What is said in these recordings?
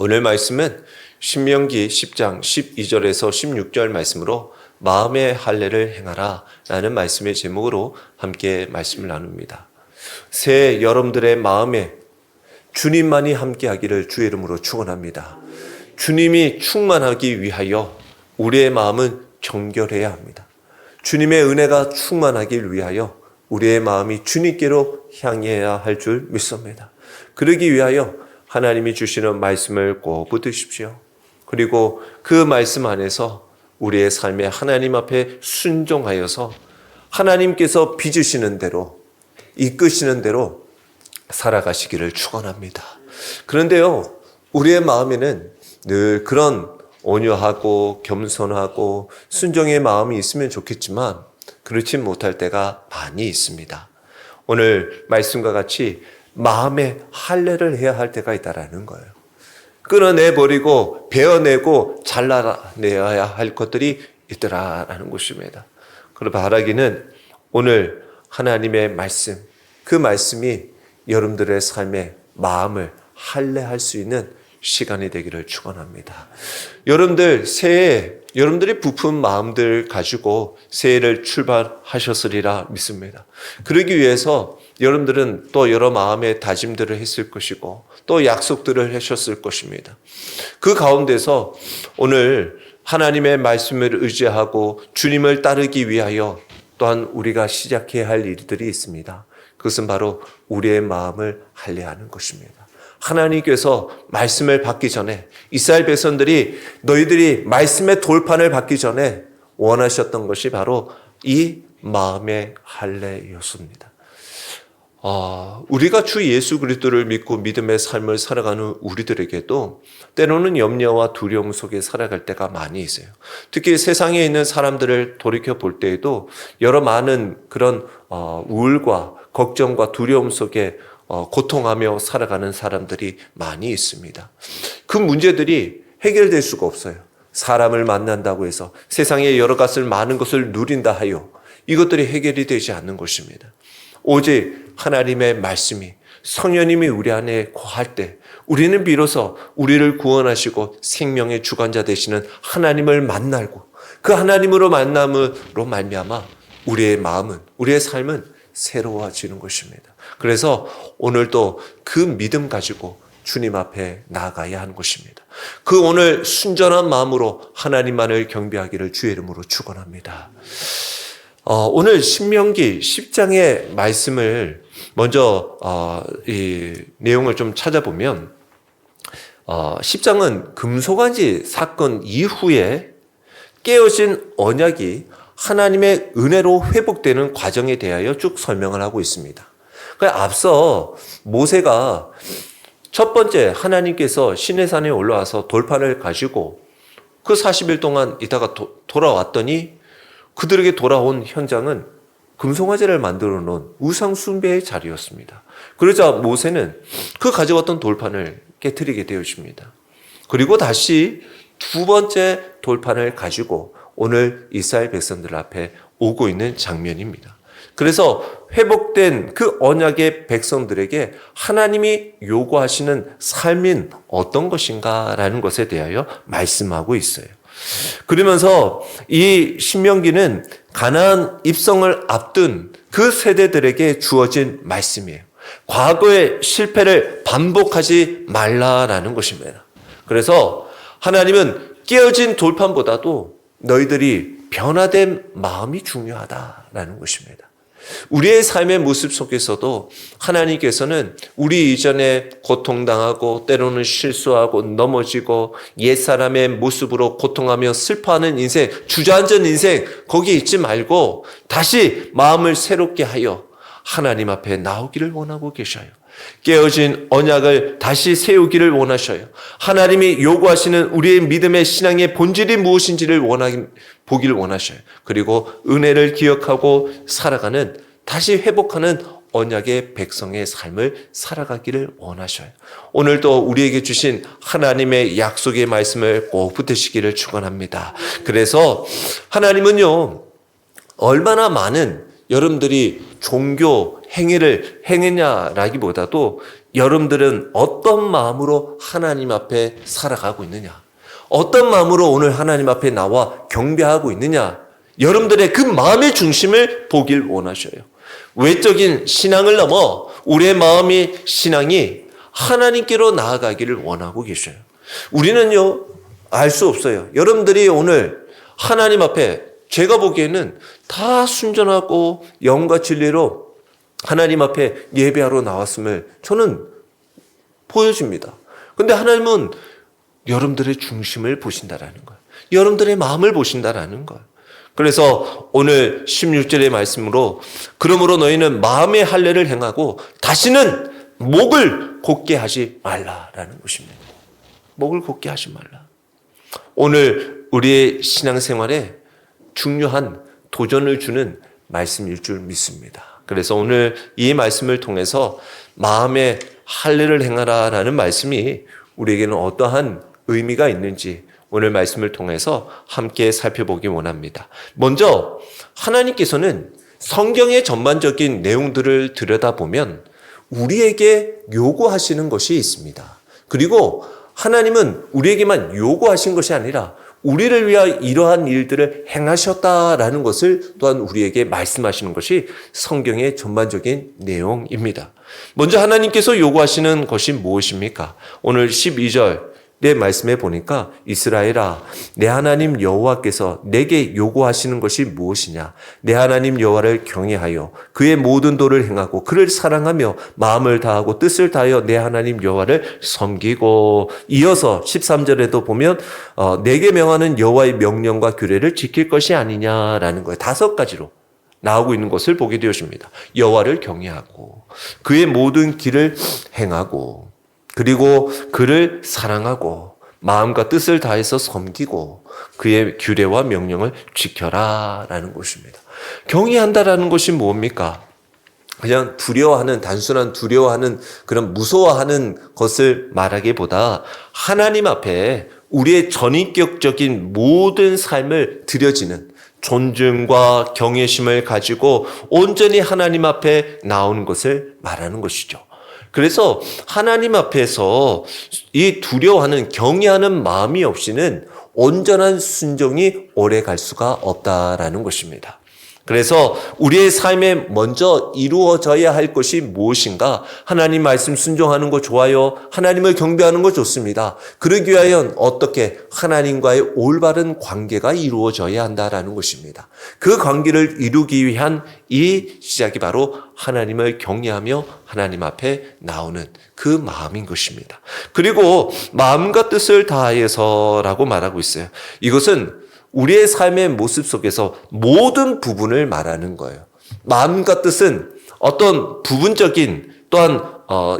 오늘 말씀은 신명기 10장 12절에서 16절 말씀으로 마음의 할례를 행하라 라는 말씀의 제목으로 함께 말씀을 나눕니다. 새해 여러분들의 마음에 주님만이 함께하기를 주의 이름으로 축원합니다. 주님이 충만하기 위하여 우리의 마음은 정결해야 합니다. 주님의 은혜가 충만하길 위하여 우리의 마음이 주님께로 향해야 할 줄 믿습니다. 그러기 위하여 하나님이 주시는 말씀을 꼭 붙드십시오. 그리고 그 말씀 안에서 우리의 삶에 하나님 앞에 순종하여서 하나님께서 빚으시는 대로, 이끄시는 대로 살아가시기를 축원합니다. 그런데요, 우리의 마음에는 늘 그런 온유하고 겸손하고 순종의 마음이 있으면 좋겠지만 그렇지 못할 때가 많이 있습니다. 오늘 말씀과 같이 마음의 할례를 해야 할 때가 있다라는 거예요. 끊어내버리고 베어내고 잘라내야 할 것들이 있더라라는 것입니다. 그리고 바라기는 오늘 하나님의 말씀, 그 말씀이 여러분들의 삶의 마음을 할례할 수 있는 시간이 되기를 축원합니다. 여러분들 새해에 여러분들이 부푼 마음들 가지고 새해를 출발하셨으리라 믿습니다. 그러기 위해서 여러분들은 또 여러 마음의 다짐들을 했을 것이고 또 약속들을 하셨을 것입니다. 그 가운데서 오늘 하나님의 말씀을 의지하고 주님을 따르기 위하여 또한 우리가 시작해야 할 일들이 있습니다. 그것은 바로 우리의 마음을 할례하는 것입니다. 하나님께서 말씀을 받기 전에 이스라엘 백성들이 너희들이 말씀의 돌판을 받기 전에 원하셨던 것이 바로 이 마음의 할례였습니다. 우리가 주 예수 그리스도를 믿고 믿음의 삶을 살아가는 우리들에게도 때로는 염려와 두려움 속에 살아갈 때가 많이 있어요. 특히 세상에 있는 사람들을 돌이켜 볼 때에도 여러 많은 그런 우울과 걱정과 두려움 속에 고통하며 살아가는 사람들이 많이 있습니다. 그 문제들이 해결될 수가 없어요. 사람을 만난다고 해서 세상에 여러 가지 많은 것을 누린다 하여 이것들이 해결이 되지 않는 것입니다. 오직 하나님의 말씀이 성령님이 우리 안에 거할 때 우리는 비로소 우리를 구원하시고 생명의 주관자 되시는 하나님을 만나고 그 하나님으로 만남으로 말미암아 우리의 마음은, 우리의 삶은 새로워지는 것입니다. 그래서 오늘도 그 믿음 가지고 주님 앞에 나아가야 하는 것입니다. 그 오늘 순전한 마음으로 하나님만을 경배하기를 주의 이름으로 축원합니다. 오늘 신명기 10장의 말씀을 먼저 이 내용을 좀 찾아보면 10장은 금송아지 사건 이후에 깨어진 언약이 하나님의 은혜로 회복되는 과정에 대하여 쭉 설명을 하고 있습니다. 앞서 모세가 첫 번째 하나님께서 시내산에 올라와서 돌판을 가지고 그 40일 동안 있다가 돌아왔더니 그들에게 돌아온 현장은 금송아지를 만들어 놓은 우상 숭배의 자리였습니다. 그러자 모세는 그 가져왔던 돌판을 깨트리게 되어집니다. 그리고 다시 두 번째 돌판을 가지고 오늘 이스라엘 백성들 앞에 오고 있는 장면입니다. 그래서 회복된 그 언약의 백성들에게 하나님이 요구하시는 삶인 어떤 것인가라는 것에 대하여 말씀하고 있어요. 그러면서 이 신명기는 가나안 입성을 앞둔 그 세대들에게 주어진 말씀이에요. 과거의 실패를 반복하지 말라라는 것입니다. 그래서 하나님은 깨어진 돌판보다도 너희들이 변화된 마음이 중요하다라는 것입니다. 우리의 삶의 모습 속에서도 하나님께서는 우리 이전에 고통당하고 때로는 실수하고 넘어지고 옛사람의 모습으로 고통하며 슬퍼하는 인생, 주저앉은 인생 거기에 있지 말고 다시 마음을 새롭게 하여 하나님 앞에 나오기를 원하고 계셔요. 깨어진 언약을 다시 세우기를 원하셔요. 하나님이 요구하시는 우리의 믿음의 신앙의 본질이 무엇인지를 보기를 원하셔요. 그리고 은혜를 기억하고 살아가는, 다시 회복하는 언약의 백성의 삶을 살아가기를 원하셔요. 오늘도 우리에게 주신 하나님의 약속의 말씀을 꼭 붙드시기를 축원합니다. 그래서 하나님은요, 얼마나 많은 여러분들이 종교 행위를 행했냐라기보다도 여러분들은 어떤 마음으로 하나님 앞에 살아가고 있느냐? 어떤 마음으로 오늘 하나님 앞에 나와 경배하고 있느냐? 여러분들의 그 마음의 중심을 보길 원하셔요. 외적인 신앙을 넘어 우리의 마음의 신앙이 하나님께로 나아가기를 원하고 계셔요. 우리는요, 알 수 없어요. 여러분들이 오늘 하나님 앞에 제가 보기에는 다 순전하고 영과 진리로 하나님 앞에 예배하러 나왔음을 저는 보여집니다. 근데 하나님은 여러분들의 중심을 보신다라는 거예요. 여러분들의 마음을 보신다라는 거예요. 그래서 오늘 16절의 말씀으로 그러므로 너희는 마음의 할례를 행하고 다시는 목을 곧게 하지 말라라는 것입니다. 목을 곧게 하지 말라. 오늘 우리의 신앙생활에 중요한 도전을 주는 말씀일 줄 믿습니다. 그래서 오늘 이 말씀을 통해서 마음의 할례를 행하라라는 말씀이 우리에게는 어떠한 의미가 있는지 오늘 말씀을 통해서 함께 살펴보기 원합니다. 먼저 하나님께서는 성경의 전반적인 내용들을 들여다보면 우리에게 요구하시는 것이 있습니다. 그리고 하나님은 우리에게만 요구하신 것이 아니라 우리를 위하여 이러한 일들을 행하셨다라는 것을 또한 우리에게 말씀하시는 것이 성경의 전반적인 내용입니다. 먼저 하나님께서 요구하시는 것이 무엇입니까? 오늘 12절 내 말씀에 보니까 이스라엘아, 내 하나님 여호와께서 내게 요구하시는 것이 무엇이냐? 내 하나님 여호와를 경외하여 그의 모든 도를 행하고 그를 사랑하며 마음을 다하고 뜻을 다하여 내 하나님 여호와를 섬기고, 이어서 13절에도 보면 내게 명하는 여호와의 명령과 규례를 지킬 것이 아니냐라는 거예요. 5가지로 나오고 있는 것을 보게 되어집니다. 여호와를 경외하고 그의 모든 길을 행하고, 그리고 그를 사랑하고 마음과 뜻을 다해서 섬기고 그의 규례와 명령을 지켜라 라는 것입니다. 경외한다라는 것이 뭡니까? 그냥 두려워하는, 단순한 두려워하는, 그런 무서워하는 것을 말하기보다 하나님 앞에 우리의 전인격적인 모든 삶을 드려지는 존중과 경외심을 가지고 온전히 하나님 앞에 나오는 것을 말하는 것이죠. 그래서 하나님 앞에서 이 두려워하는, 경외하는 마음이 없이는 온전한 순종이 오래 갈 수가 없다라는 것입니다. 그래서 우리의 삶에 먼저 이루어져야 할 것이 무엇인가? 하나님 말씀 순종하는 거 좋아요. 하나님을 경배하는 거 좋습니다. 그러기 위하여 어떻게 하나님과의 올바른 관계가 이루어져야 한다라는 것입니다. 그 관계를 이루기 위한 이 시작이 바로 하나님을 경외하며 하나님 앞에 나오는 그 마음인 것입니다. 그리고 마음과 뜻을 다해서라고 말하고 있어요. 이것은 우리의 삶의 모습 속에서 모든 부분을 말하는 거예요. 마음과 뜻은 어떤 부분적인 또한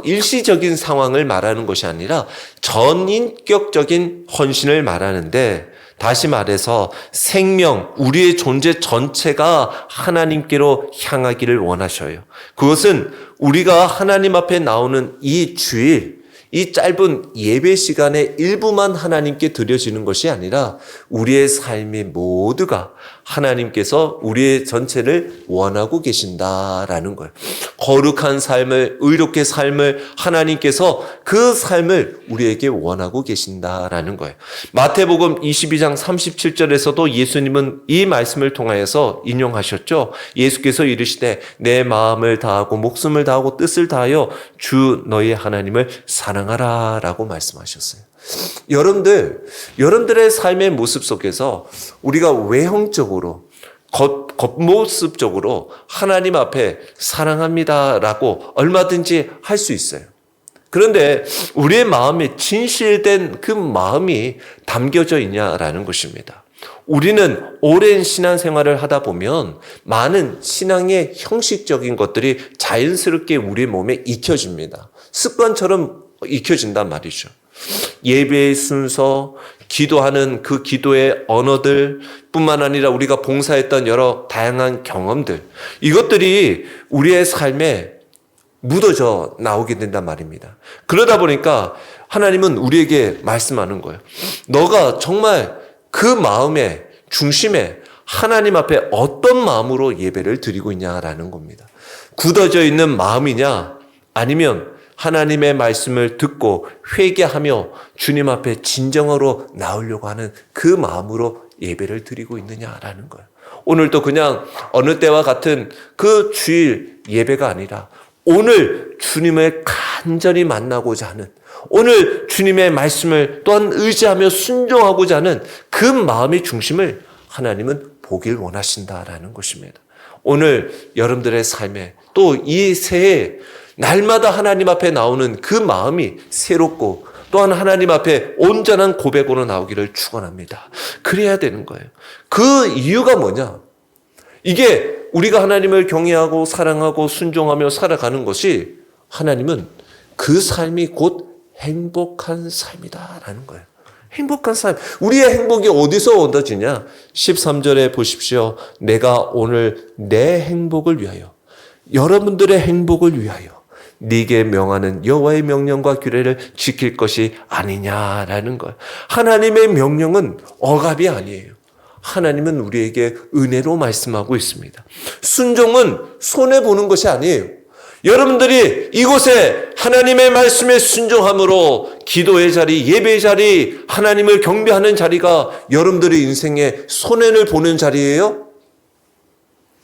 일시적인 상황을 말하는 것이 아니라 전인격적인 헌신을 말하는데, 다시 말해서 생명, 우리의 존재 전체가 하나님께로 향하기를 원하셔요. 그것은 우리가 하나님 앞에 나오는 이 주일, 이 짧은 예배 시간의 일부만 하나님께 드려지는 것이 아니라 우리의 삶의 모두가 하나님께서 우리의 전체를 원하고 계신다라는 거예요. 거룩한 삶을, 의롭게 삶을 하나님께서 그 삶을 우리에게 원하고 계신다라는 거예요. 마태복음 22장 37절에서도 예수님은 이 말씀을 통하여서 인용하셨죠. 예수께서 이르시되 내 마음을 다하고 목숨을 다하고 뜻을 다하여 주 너희 하나님을 사랑하라 라고 말씀하셨어요. 여러분들의 삶의 모습 속에서 우리가 외형적으로, 겉모습적으로 하나님 앞에 사랑합니다라고 얼마든지 할 수 있어요. 그런데 우리의 마음에 진실된 그 마음이 담겨져 있냐라는 것입니다. 우리는 오랜 신앙생활을 하다 보면 많은 신앙의 형식적인 것들이 자연스럽게 우리 몸에 익혀집니다. 습관처럼 익혀진단 말이죠. 예배의 순서, 기도하는 그 기도의 언어들 뿐만 아니라 우리가 봉사했던 여러 다양한 경험들, 이것들이 우리의 삶에 묻어져 나오게 된단 말입니다. 그러다 보니까 하나님은 우리에게 말씀하는 거예요. 너가 정말 그 마음의 중심에 하나님 앞에 어떤 마음으로 예배를 드리고 있냐라는 겁니다. 굳어져 있는 마음이냐, 아니면 하나님의 말씀을 듣고 회개하며 주님 앞에 진정으로 나오려고 하는 그 마음으로 예배를 드리고 있느냐라는 거예요. 오늘도 그냥 어느 때와 같은 그 주일 예배가 아니라 오늘 주님을 간절히 만나고자 하는, 오늘 주님의 말씀을 또한 의지하며 순종하고자 하는 그 마음의 중심을 하나님은 보길 원하신다라는 것입니다. 오늘 여러분들의 삶에 또 이 새해 날마다 하나님 앞에 나오는 그 마음이 새롭고 또한 하나님 앞에 온전한 고백으로 나오기를 축원합니다. 그래야 되는 거예요. 그 이유가 뭐냐? 이게 우리가 하나님을 경외하고 사랑하고 순종하며 살아가는 것이, 하나님은 그 삶이 곧 행복한 삶이다라는 거예요. 행복한 삶. 우리의 행복이 어디서 얻어지냐? 13절에 보십시오. 내가 오늘 내 행복을 위하여, 여러분들의 행복을 위하여 네게 명하는 여호와의 명령과 규례를 지킬 것이 아니냐라는 거예요. 하나님의 명령은 억압이 아니에요. 하나님은 우리에게 은혜로 말씀하고 있습니다. 순종은 손해보는 것이 아니에요. 여러분들이 이곳에 하나님의 말씀에 순종함으로 기도의 자리, 예배의 자리, 하나님을 경배하는 자리가 여러분들의 인생에 손해를 보는 자리예요?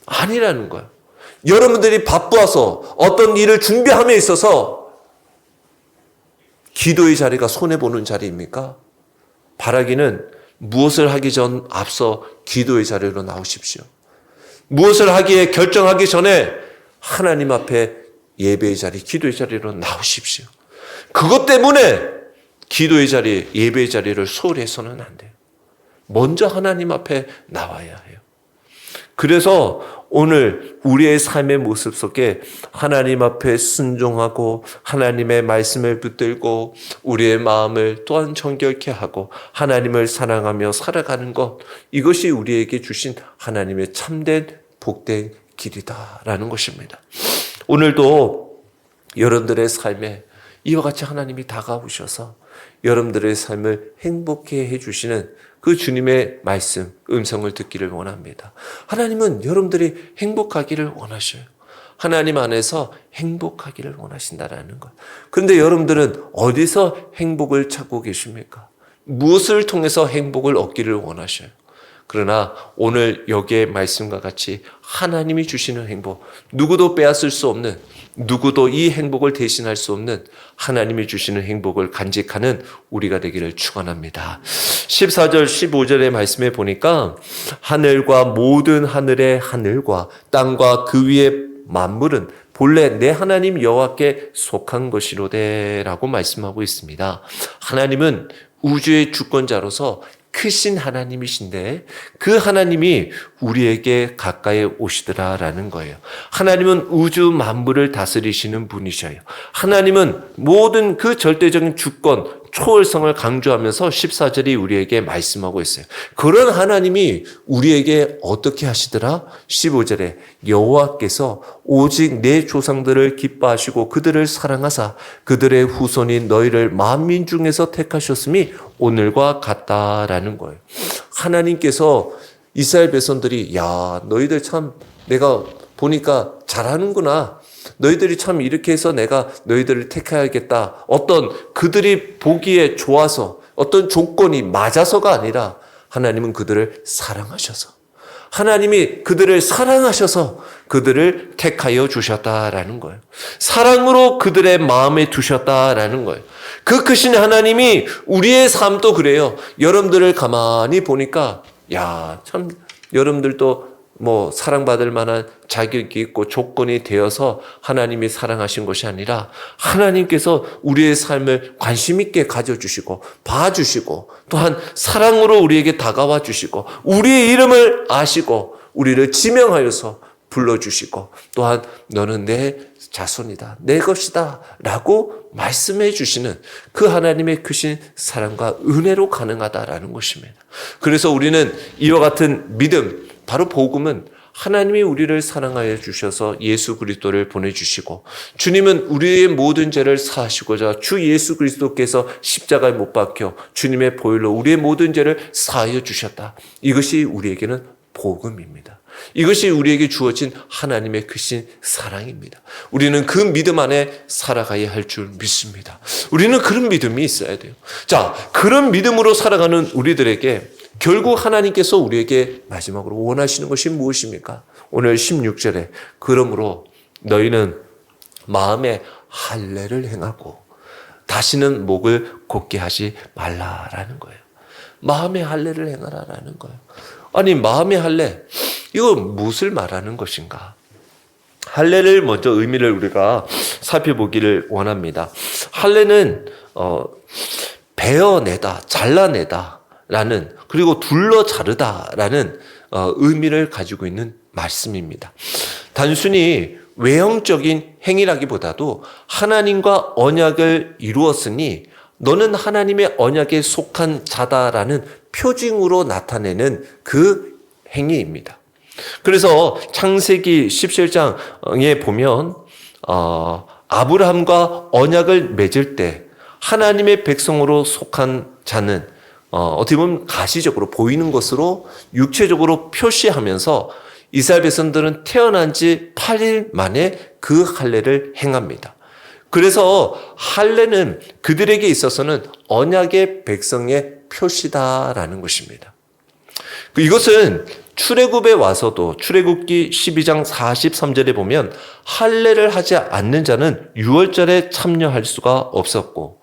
아니라는 거예요. 여러분들이 바빠서 어떤 일을 준비함에 있어서 기도의 자리가 손해보는 자리입니까? 바라기는 무엇을 하기 전 앞서 기도의 자리로 나오십시오. 무엇을 하기에 결정하기 전에 하나님 앞에 예배의 자리, 기도의 자리로 나오십시오. 그것 때문에 기도의 자리, 예배의 자리를 소홀히 해서는 안 돼요. 먼저 하나님 앞에 나와야 해요. 그래서 오늘 우리의 삶의 모습 속에 하나님 앞에 순종하고 하나님의 말씀을 붙들고 우리의 마음을 또한 정결케 하고 하나님을 사랑하며 살아가는 것, 이것이 우리에게 주신 하나님의 참된 복된 길이다라는 것입니다. 오늘도 여러분들의 삶에 이와 같이 하나님이 다가오셔서 여러분들의 삶을 행복해 해주시는 그 주님의 말씀, 음성을 듣기를 원합니다. 하나님은 여러분들이 행복하기를 원하셔요. 하나님 안에서 행복하기를 원하신다라는 것. 그런데 여러분들은 어디서 행복을 찾고 계십니까? 무엇을 통해서 행복을 얻기를 원하셔요? 그러나 오늘 여기의 말씀과 같이 하나님이 주시는 행복, 누구도 빼앗을 수 없는, 누구도 이 행복을 대신할 수 없는 하나님이 주시는 행복을 간직하는 우리가 되기를 축원합니다. 14절 15절의 말씀에 보니까 하늘과 모든 하늘의 하늘과 땅과 그 위의 만물은 본래 내 하나님 여호와께 속한 것이로되 라고 말씀하고 있습니다. 하나님은 우주의 주권자로서 크신 하나님이신데 그 하나님이 우리에게 가까이 오시더라라는 거예요. 하나님은 우주 만물을 다스리시는 분이셔요. 하나님은 모든 그 절대적인 주권, 초월성을 강조하면서 14절이 우리에게 말씀하고 있어요. 그런 하나님이 우리에게 어떻게 하시더라? 15절에 여호와께서 오직 내 조상들을 기뻐하시고 그들을 사랑하사 그들의 후손인 너희를 만민 중에서 택하셨음이 오늘과 같다라는 거예요. 하나님께서 이스라엘 백성들이 야, 너희들 참 내가 보니까 잘하는구나. 너희들이 참 이렇게 해서 내가 너희들을 택해야겠다. 어떤 그들이 보기에 좋아서 어떤 조건이 맞아서가 아니라 하나님은 그들을 사랑하셔서, 하나님이 그들을 사랑하셔서 그들을 택하여 주셨다라는 거예요. 사랑으로 그들의 마음에 두셨다라는 거예요. 그 크신 하나님이 우리의 삶도 그래요. 여러분들을 가만히 보니까 야, 참 여러분들도 뭐 사랑받을 만한 자격이 있고 조건이 되어서 하나님이 사랑하신 것이 아니라 하나님께서 우리의 삶을 관심 있게 가져주시고 봐주시고 또한 사랑으로 우리에게 다가와 주시고 우리의 이름을 아시고 우리를 지명하여서 불러주시고 또한 너는 내 자손이다, 내 것이다 라고 말씀해 주시는 그 하나님의 크신 사랑과 은혜로 가능하다라는 것입니다. 그래서 우리는 이와 같은 믿음, 바로 복음은 하나님이 우리를 사랑하여 주셔서 예수 그리스도를 보내주시고 주님은 우리의 모든 죄를 사하시고자 주 예수 그리스도께서 십자가에 못 박혀 주님의 보혈로 우리의 모든 죄를 사하여 주셨다. 이것이 우리에게는 복음입니다. 이것이 우리에게 주어진 하나님의 크신 사랑입니다. 우리는 그 믿음 안에 살아가야 할 줄 믿습니다. 우리는 그런 믿음이 있어야 돼요. 자, 그런 믿음으로 살아가는 우리들에게 결국 하나님께서 우리에게 마지막으로 원하시는 것이 무엇입니까? 오늘 16절에 그러므로 너희는 마음에 할례를 행하고 다시는 목을 곧게 하지 말라라는 거예요. 마음의 할례를 행하라라는 거예요. 아니, 마음의 할례, 이거 무엇을 말하는 것인가? 할례를 먼저 의미를 우리가 살펴보기를 원합니다. 할례는 베어내다, 잘라내다라는, 그리고 둘러 자르다라는 의미를 가지고 있는 말씀입니다. 단순히 외형적인 행위라기보다도 하나님과 언약을 이루었으니 너는 하나님의 언약에 속한 자다라는 표징으로 나타내는 그 행위입니다. 그래서 창세기 17장에 보면 아브라함과 언약을 맺을 때 하나님의 백성으로 속한 자는 어떻게 보면 가시적으로 보이는 것으로 육체적으로 표시하면서 이스라엘 백성들은 태어난 지 8일 만에 그 할례를 행합니다. 그래서 할례는 그들에게 있어서는 언약의 백성의 표시다라는 것입니다. 이것은 출애굽에 와서도 출애굽기 12장 43절에 보면 할례를 하지 않는 자는 유월절에 참여할 수가 없었고,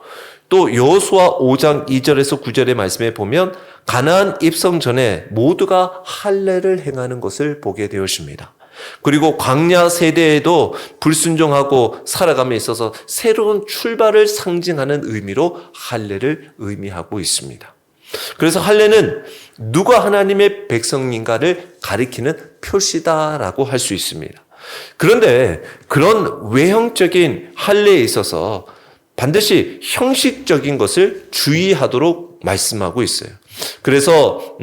또 여호수아 5장 2절에서 9절의 말씀에 보면 가나안 입성 전에 모두가 할례를 행하는 것을 보게 되었습니다. 그리고 광야 세대에도 불순종하고 살아감에 있어서 새로운 출발을 상징하는 의미로 할례를 의미하고 있습니다. 그래서 할례는 누가 하나님의 백성인가를 가리키는 표시다라고 할 수 있습니다. 그런데 그런 외형적인 할례에 있어서 반드시 형식적인 것을 주의하도록 말씀하고 있어요. 그래서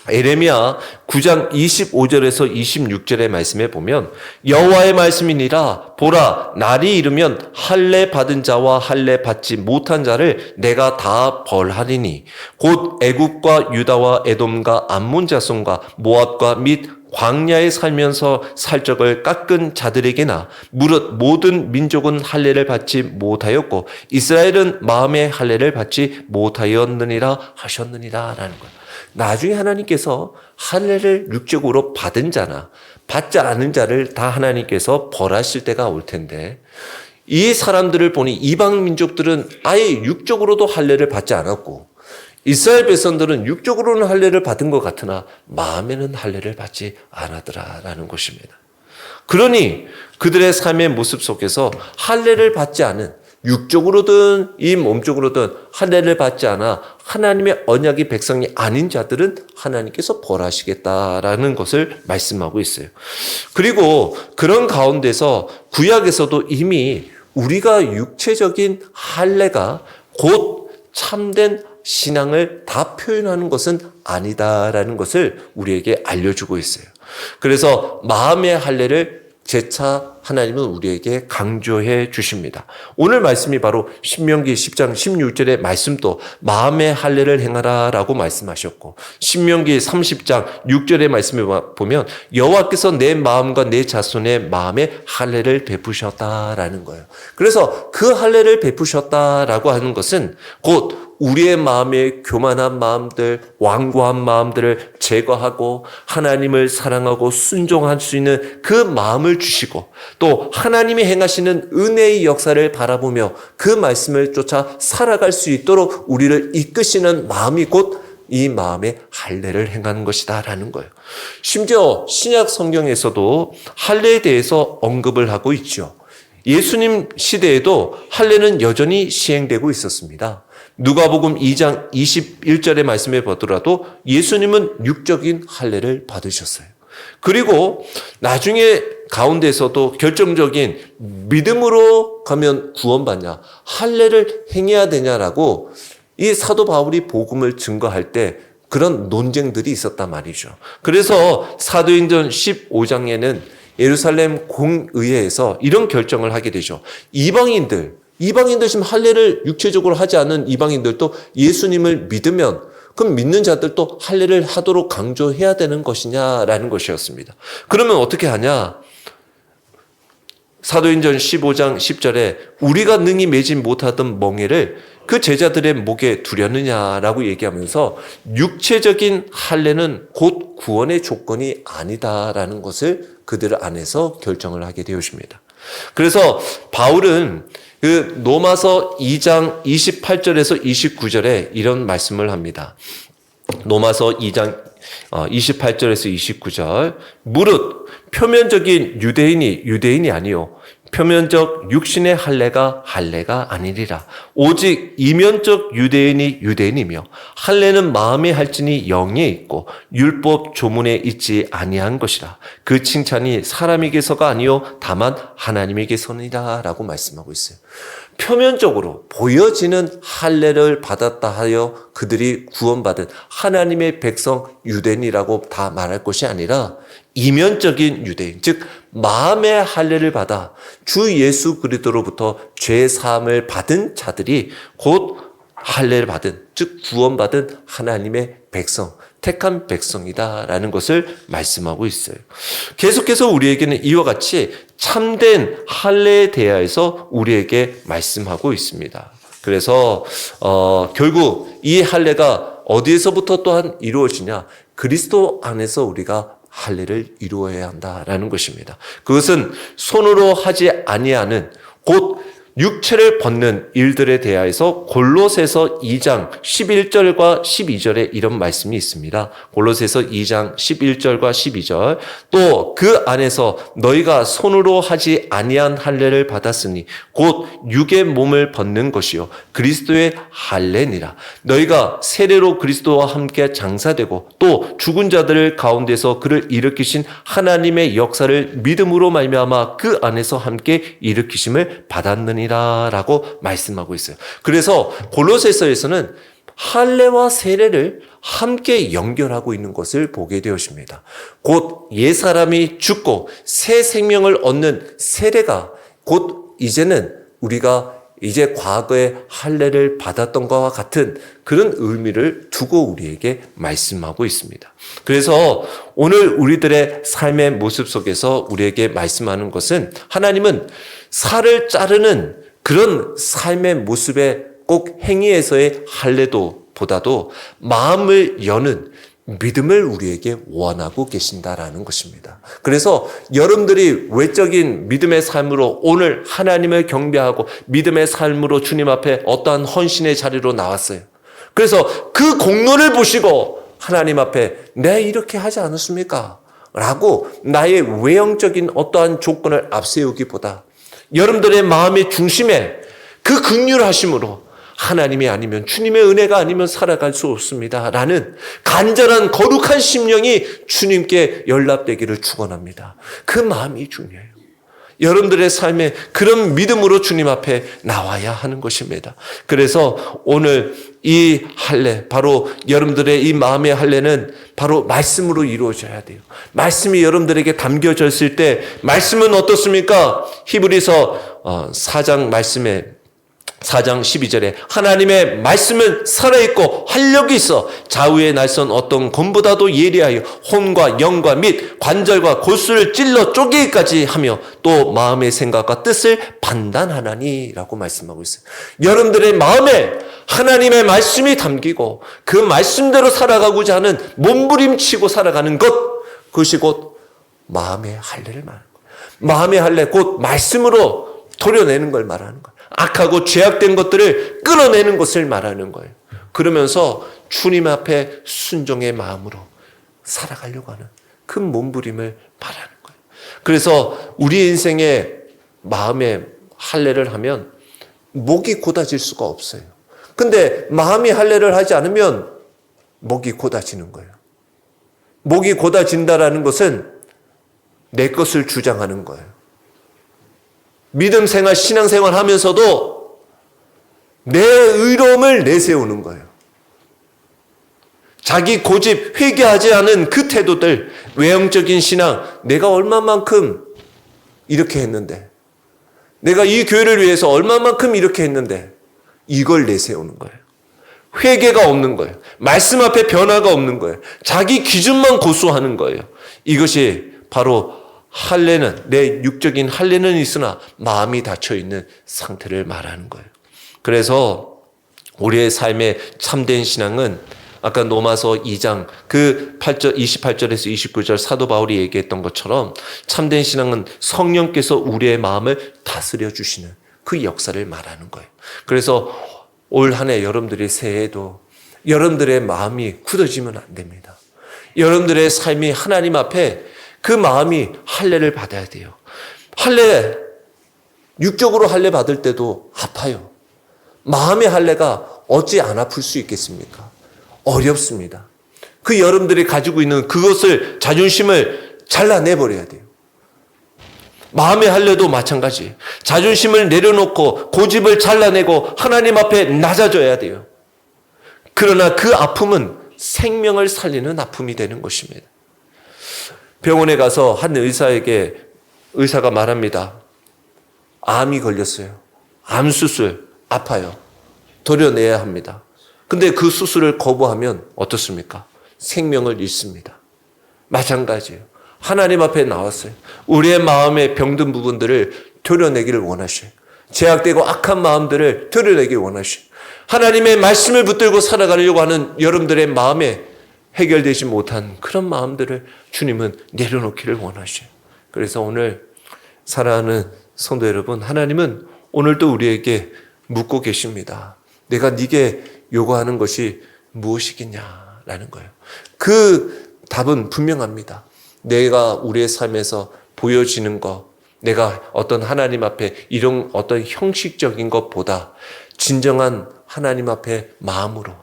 에레미야 9장 25절에서 26절의 말씀에 보면 여호와의 말씀이니라 보라 날이 이르면 할례 받은 자와 할례 받지 못한 자를 내가 다 벌하리니 곧 애굽과 유다와 에돔과 암몬 자손과 모압과 및 광야에 살면서 살적을 깎은 자들에게나 무릇 모든 민족은 할례를 받지 못하였고 이스라엘은 마음의 할례를 받지 못하였느니라 하셨느니라 라는 거예요. 나중에 하나님께서 할례를 육적으로 받은 자나 받지 않은 자를 다 하나님께서 벌하실 때가 올 텐데 이 사람들을 보니 이방 민족들은 아예 육적으로도 할례를 받지 않았고 이스라엘 백성들은 육적으로는 할례를 받은 것 같으나 마음에는 할례를 받지 않았더라라는 것입니다. 그러니 그들의 삶의 모습 속에서 할례를 받지 않은 육적으로든 이 몸적으로든 할례를 받지 않아 하나님의 언약의 백성이 아닌 자들은 하나님께서 벌하시겠다라는 것을 말씀하고 있어요. 그리고 그런 가운데서 구약에서도 이미 우리가 육체적인 할례가 곧 참된 신앙을 다 표현하는 것은 아니다라는 것을 우리에게 알려주고 있어요. 그래서 마음의 할례를 재차 하나님은 우리에게 강조해 주십니다. 오늘 말씀이 바로 신명기 10장 16절의 말씀도 마음의 할례를 행하라 라고 말씀하셨고 신명기 30장 6절의 말씀에 보면 여호와께서 내 마음과 내 자손의 마음에 할례를 베푸셨다라는 거예요. 그래서 그 할례를 베푸셨다라고 하는 것은 곧 우리의 마음의 교만한 마음들, 완고한 마음들을 제거하고 하나님을 사랑하고 순종할 수 있는 그 마음을 주시고 또 하나님이 행하시는 은혜의 역사를 바라보며 그 말씀을 쫓아 살아갈 수 있도록 우리를 이끄시는 마음이 곧 이 마음의 할례를 행하는 것이다라는 거예요. 심지어 신약 성경에서도 할례에 대해서 언급을 하고 있죠. 예수님 시대에도 할례는 여전히 시행되고 있었습니다. 누가복음 2장 21절의 말씀에 보더라도 예수님은 육적인 할례를 받으셨어요. 그리고 나중에 가운데서도 결정적인 믿음으로 가면 구원받냐, 할례를 행해야 되냐라고 이 사도 바울이 복음을 증거할 때 그런 논쟁들이 있었단 말이죠. 그래서 사도행전 15장에는 예루살렘 공의회에서 이런 결정을 하게 되죠. 이방인들 지금 할례를 육체적으로 하지 않은 이방인들도 예수님을 믿으면 그럼 믿는 자들도 할례를 하도록 강조해야 되는 것이냐라는 것이었습니다. 그러면 어떻게 하냐? 사도행전 15장 10절에 우리가 능히 매지 못하던 멍에를 그 제자들의 목에 두려느냐라고 얘기하면서 육체적인 할례는 곧 구원의 조건이 아니다라는 것을 그들 안에서 결정을 하게 되었습니다. 그래서 바울은 그 로마서 2장 28절에서 29절에 이런 말씀을 합니다. 로마서 2장 28절에서 29절 무릇 표면적인 유대인이 아니요 표면적 육신의 할례가 아니리라. 오직 이면적 유대인이 유대인이며 할례는 마음에 할지니 영에 있고 율법 조문에 있지 아니한 것이라. 그 칭찬이 사람에게서가 아니요 다만 하나님에게서니라 라고 말씀하고 있어요. 표면적으로 보여지는 할례를 받았다 하여 그들이 구원받은 하나님의 백성 유대인이라고 다 말할 것이 아니라 이면적인 유대인, 즉 마음의 할례를 받아 주 예수 그리스도로부터 죄 사함을 받은 자들이 곧 할례를 받은, 즉 구원받은 하나님의 백성, 택한 백성이다라는 것을 말씀하고 있어요. 계속해서 우리에게는 이와 같이 참된 할례에 대하여서 우리에게 말씀하고 있습니다. 그래서 결국 이 할례가 어디에서부터 또한 이루어지냐? 그리스도 안에서 우리가 할례를 이루어야 한다라는 것입니다. 그것은 손으로 하지 아니하는 곧 육체를 벗는 일들에 대하여서 골로새서 2장 11절과 12절에 이런 말씀이 있습니다. 골로새서 2장 11절과 12절 또 그 안에서 너희가 손으로 하지 아니한 할례를 받았으니 곧 육의 몸을 벗는 것이요 그리스도의 할례니라. 너희가 세례로 그리스도와 함께 장사되고 또 죽은 자들 가운데서 그를 일으키신 하나님의 역사를 믿음으로 말미암아 그 안에서 함께 일으키심을 받았느니라 라고 말씀하고 있어요. 그래서 골로새서에서는 할례와 세례를 함께 연결하고 있는 것을 보게 되었습니다. 곧 옛사람이 죽고 새 생명을 얻는 세례가 곧 이제는 우리가 이제 과거에 할례를 받았던 것과 같은 그런 의미를 두고 우리에게 말씀하고 있습니다. 그래서 오늘 우리들의 삶의 모습 속에서 우리에게 말씀하는 것은 하나님은 살을 자르는 그런 삶의 모습에 꼭 행위에서의 할례도 보다도 마음을 여는 믿음을 우리에게 원하고 계신다라는 것입니다. 그래서 여러분들이 외적인 믿음의 삶으로 오늘 하나님을 경배하고 믿음의 삶으로 주님 앞에 어떠한 헌신의 자리로 나왔어요. 그래서 그 공로를 보시고 하나님 앞에 내가 이렇게 하지 않았습니까? 라고 나의 외형적인 어떠한 조건을 앞세우기보다 여러분들의 마음의 중심에 그 긍휼하심으로 하나님이 아니면 주님의 은혜가 아니면 살아갈 수 없습니다 라는 간절한 거룩한 심령이 주님께 연락되기를 축원합니다. 그 마음이 중요해요. 여러분들의 삶에 그런 믿음으로 주님 앞에 나와야 하는 것입니다. 그래서 오늘 이 할례, 바로 여러분들의 이 마음의 할례는 바로 말씀으로 이루어져야 돼요. 말씀이 여러분들에게 담겨졌을 때 말씀은 어떻습니까? 히브리서 4장 말씀에 4장 12절에 하나님의 말씀은 살아있고 활력이 있어 좌우의 날선 어떤 검보다도 예리하여 혼과 영과 및 관절과 골수를 찔러 쪼개기까지 하며 또 마음의 생각과 뜻을 판단하나니 라고 말씀하고 있어요. 여러분들의 마음에 하나님의 말씀이 담기고 그 말씀대로 살아가고자 하는 몸부림치고 살아가는 것, 그것이 곧 마음의 할례를 말하는 거예요. 마음의 할례 곧 말씀으로 도려내는 걸 말하는 거예요. 악하고 죄악된 것들을 끌어내는 것을 말하는 거예요. 그러면서 주님 앞에 순종의 마음으로 살아가려고 하는 그 몸부림을 말하는 거예요. 그래서 우리 인생의 마음의 할례를 하면 목이 곧아질 수가 없어요. 근데 마음이 할례를 하지 않으면 목이 곧아지는 거예요. 목이 곧아진다라는 것은 내 것을 주장하는 거예요. 믿음 생활, 신앙 생활 하면서도 내 의로움을 내세우는 거예요. 자기 고집, 회개하지 않은 그 태도들, 외형적인 신앙, 내가 얼마만큼 이렇게 했는데, 내가 이 교회를 위해서 얼마만큼 이렇게 했는데, 이걸 내세우는 거예요. 회개가 없는 거예요. 말씀 앞에 변화가 없는 거예요. 자기 기준만 고수하는 거예요. 이것이 바로 할례는, 내 육적인 할례는 있으나 마음이 닫혀있는 상태를 말하는 거예요. 그래서 우리의 삶의 참된 신앙은 아까 로마서 2장 그 28절에서 29절 사도 바울이 얘기했던 것처럼 참된 신앙은 성령께서 우리의 마음을 다스려 주시는 그 역사를 말하는 거예요. 그래서 올 한 해 여러분들이 새해에도 여러분들의 마음이 굳어지면 안 됩니다. 여러분들의 삶이 하나님 앞에 그 마음이 할례를 받아야 돼요. 할례, 육적으로 할례 받을 때도 아파요. 마음의 할례가 어찌 안 아플 수 있겠습니까? 어렵습니다. 그 여러분들이 가지고 있는 그것을, 자존심을 잘라내버려야 돼요. 마음의 할례도 마찬가지. 자존심을 내려놓고 고집을 잘라내고 하나님 앞에 낮아져야 돼요. 그러나 그 아픔은 생명을 살리는 아픔이 되는 것입니다. 병원에 가서 한 의사에게 의사가 말합니다. 암이 걸렸어요. 암 수술 아파요. 도려내야 합니다. 근데 그 수술을 거부하면 어떻습니까? 생명을 잃습니다. 마찬가지예요. 하나님 앞에 나왔어요. 우리의 마음에 병든 부분들을 도려내기를 원하셔요. 제약되고 악한 마음들을 도려내기 원하셔요. 하나님의 말씀을 붙들고 살아가려고 하는 여러분들의 마음에 해결되지 못한 그런 마음들을 주님은 내려놓기를 원하셔요. 그래서 오늘 사랑하는 성도 여러분, 하나님은 오늘도 우리에게 묻고 계십니다. 내가 네게 요구하는 것이 무엇이겠냐라는 거예요. 그 답은 분명합니다. 내가 우리의 삶에서 보여지는 것, 내가 어떤 하나님 앞에 이런 어떤 형식적인 것보다 진정한 하나님 앞에 마음으로,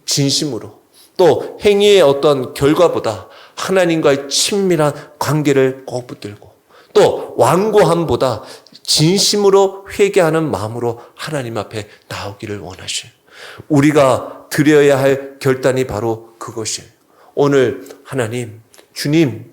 진심으로, 또 행위의 어떤 결과보다 하나님과의 친밀한 관계를 꼭 붙들고, 또 완고함보다 진심으로 회개하는 마음으로 하나님 앞에 나오기를 원하셔요. 우리가 드려야 할 결단이 바로 그것이에요. 오늘 하나님, 주님,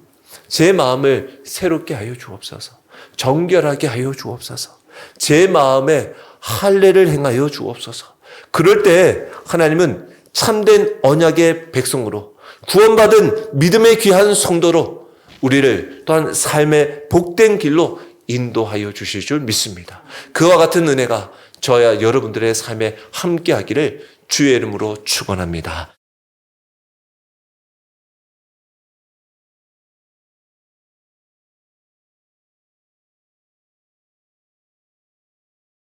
제 마음을 새롭게 하여 주옵소서. 정결하게 하여 주옵소서. 제 마음에 할례를 행하여 주옵소서. 그럴 때 하나님은 참된 언약의 백성으로, 구원받은 믿음의 귀한 성도로 우리를 또한 삶의 복된 길로 인도하여 주실 줄 믿습니다. 그와 같은 은혜가 저와 여러분들의 삶에 함께하기를 주의 이름으로 축원합니다.